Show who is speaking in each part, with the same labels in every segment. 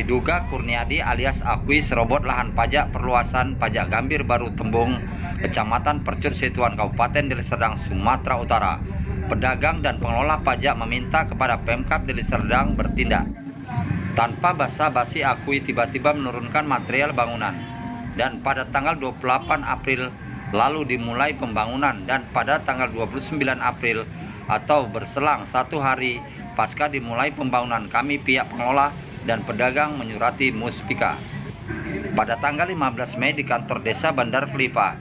Speaker 1: Diduga Kurniadi alias Akui serobot lahan pajak perluasan pajak Gambir Baru Tembung, Kecamatan Percut Situan, Kabupaten Deli Serdang, Sumatera Utara. Pedagang dan pengelola pajak meminta kepada Pemkab Deli Serdang bertindak. Tanpa basa-basi, Akui tiba-tiba menurunkan material bangunan. Dan pada tanggal 28 April lalu dimulai pembangunan, dan pada tanggal 29 April atau berselang 1 hari pasca dimulai pembangunan, kami pihak pengelola dan pedagang menyurati Muspika. Pada tanggal 15 Mei di kantor desa Bandar Kelipa,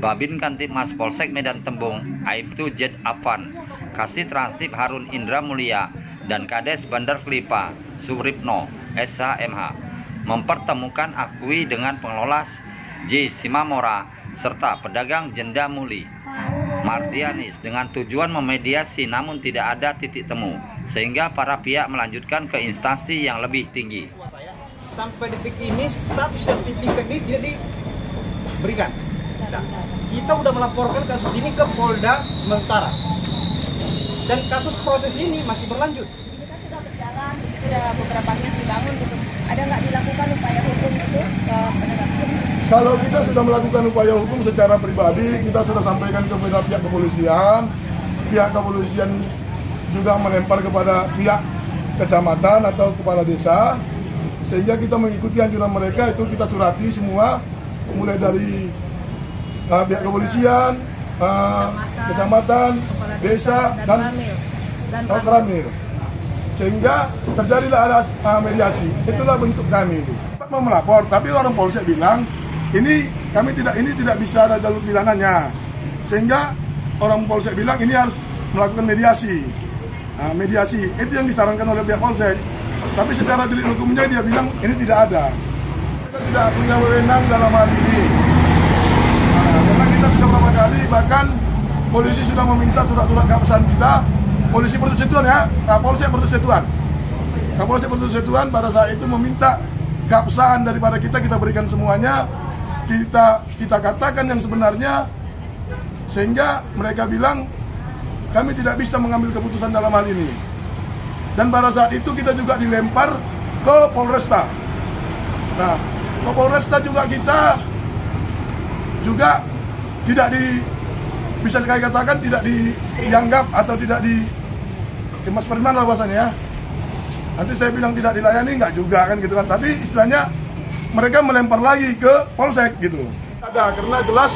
Speaker 1: Babin Kantipmas Polsek Medan Tembung, Aibtu Jet Afan, Kasih Transtip Harun Indra Mulia, dan Kades Bandar Kelipa Subripno SHMH mempertemukan Akui dengan pengelola J. Simamora serta pedagang Jenda Muli Mardianis dengan tujuan memediasi, namun tidak ada titik temu, sehingga para pihak melanjutkan ke instansi yang lebih tinggi.
Speaker 2: Sampai detik ini staf sertifikat ini tidak diberikan. Nah, kita sudah melaporkan kasus ini ke Polda sementara, dan kasus proses ini masih berlanjut.
Speaker 3: Ini kan sudah berjalan, sudah beberapa hari dibangun gitu. Ada nggak dilakukan upaya hukum itu ke penegak hukum?
Speaker 4: Kalau kita sudah melakukan upaya hukum secara pribadi, kita sudah sampaikan kepada pihak kepolisian. Pihak kepolisian juga melempar kepada pihak kecamatan atau kepala desa, sehingga kita mengikuti anjuran mereka. Itu kita surati semua, mulai dari pihak kepolisian, kecamatan, desa, dan Ramil. Sehingga terjadilah ada mediasi. Itulah bentuk kami itu. Mau melapor, tapi orang polsek bilang ini tidak bisa ada jalur pidananya. Sehingga orang polsek bilang ini harus melakukan mediasi. Nah, mediasi itu yang disarankan oleh pihak polsek. Tapi secara delik hukumnya dia bilang ini tidak ada. Kita tidak punya wewenang dalam hal ini. Nah, karena kita sudah beberapa kali, bahkan polisi sudah meminta surat-surat keabsahan kita. Polisi Percut Situan ya, Kapolsek Percut Situan. Kapolsek Percut Situan pada saat itu meminta keabsahan daripada kita berikan semuanya. Kita katakan yang sebenarnya, sehingga mereka bilang kami tidak bisa mengambil keputusan dalam hal ini. Dan pada saat itu kita juga dilempar ke Polresta. Nah, ke Polresta juga kita juga tidak bisa sekali katakan tidak dianggap atau tidak Mas Firman lah bahasanya ya. Nanti saya bilang tidak dilayani, enggak juga kan gitu kan. Tapi istilahnya mereka melempar lagi ke polsek gitu. Ada, karena jelas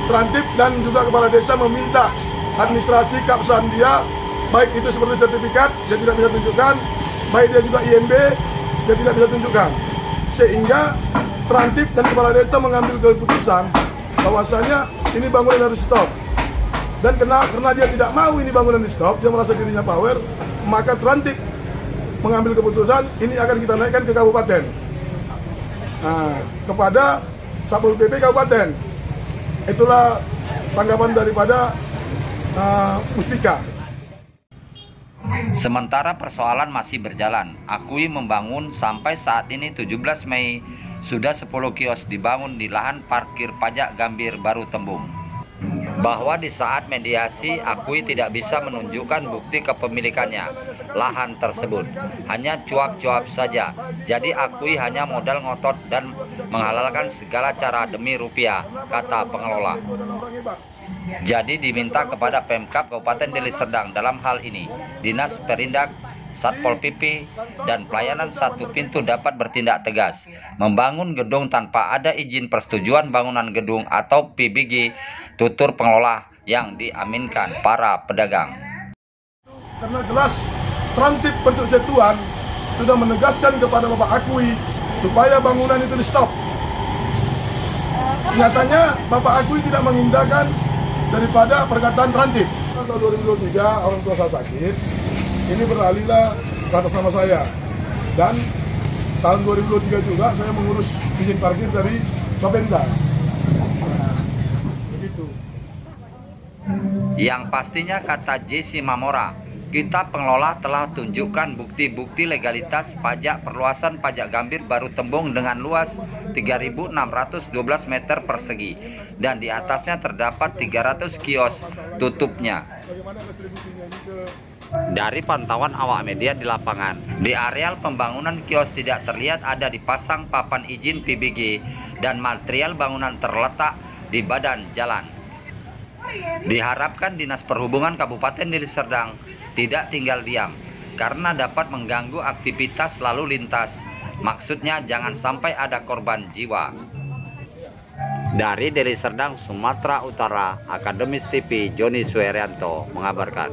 Speaker 4: Trantip dan juga kepala desa meminta administrasi keabsahan dia, baik itu seperti sertifikat dia tidak bisa tunjukkan, baik dia juga IMB dia tidak bisa tunjukkan. Sehingga Trantip dan kepala desa mengambil keputusan bahwasanya ini bangunan harus stop. Dan karena dia tidak mau ini bangunan di stop, dia merasa dirinya power, maka Trantip mengambil keputusan ini akan kita naikkan ke kabupaten. Nah, kepada Satpol PP kabupaten. Itulah tanggapan daripada Muspika.
Speaker 1: Sementara persoalan masih berjalan, Akui membangun sampai saat ini 17 Mei sudah 10 kios dibangun di lahan parkir pajak Gambir Baru Tembung. Bahwa di saat mediasi Akui tidak bisa menunjukkan bukti kepemilikannya lahan tersebut, hanya cuap-cuap saja. Jadi Akui hanya modal ngotot dan menghalalkan segala cara demi rupiah, kata pengelola. Jadi diminta kepada Pemkab Kabupaten Deli Serdang dalam hal ini Dinas Perindak, Satpol PP, dan pelayanan satu pintu dapat bertindak tegas. Membangun gedung tanpa ada izin persetujuan bangunan gedung atau PBG, tutur pengelola yang diaminkan para pedagang.
Speaker 4: Karena jelas Trantip Percut Situan sudah menegaskan kepada Bapak Akui supaya bangunan itu di stop. Nyatanya Bapak Akui tidak mengindahkan daripada perkataan Trantip. Tahun 2023 orang tua saya sakit, ini beralihlah ke atas nama saya. Dan tahun 2023 juga saya mengurus izin parkir dari Bapenda. Begitu.
Speaker 1: Yang pastinya kata J. Simamora, kita pengelola telah tunjukkan bukti-bukti legalitas pajak perluasan pajak Gambir Baru Tembung dengan luas 3.612 meter persegi dan di atasnya terdapat 300 kios tutupnya.
Speaker 4: bagaimana distribusinya ini ke.
Speaker 1: Dari pantauan awak media di lapangan, di areal pembangunan kios tidak terlihat ada dipasang papan izin PBG dan material bangunan terletak di badan jalan. Diharapkan Dinas Perhubungan Kabupaten Deli Serdang tidak tinggal diam karena dapat mengganggu aktivitas lalu lintas. Maksudnya jangan sampai ada korban jiwa. Dari Deli Serdang, Sumatera Utara, Akademis TV, Joni Suherianto mengabarkan.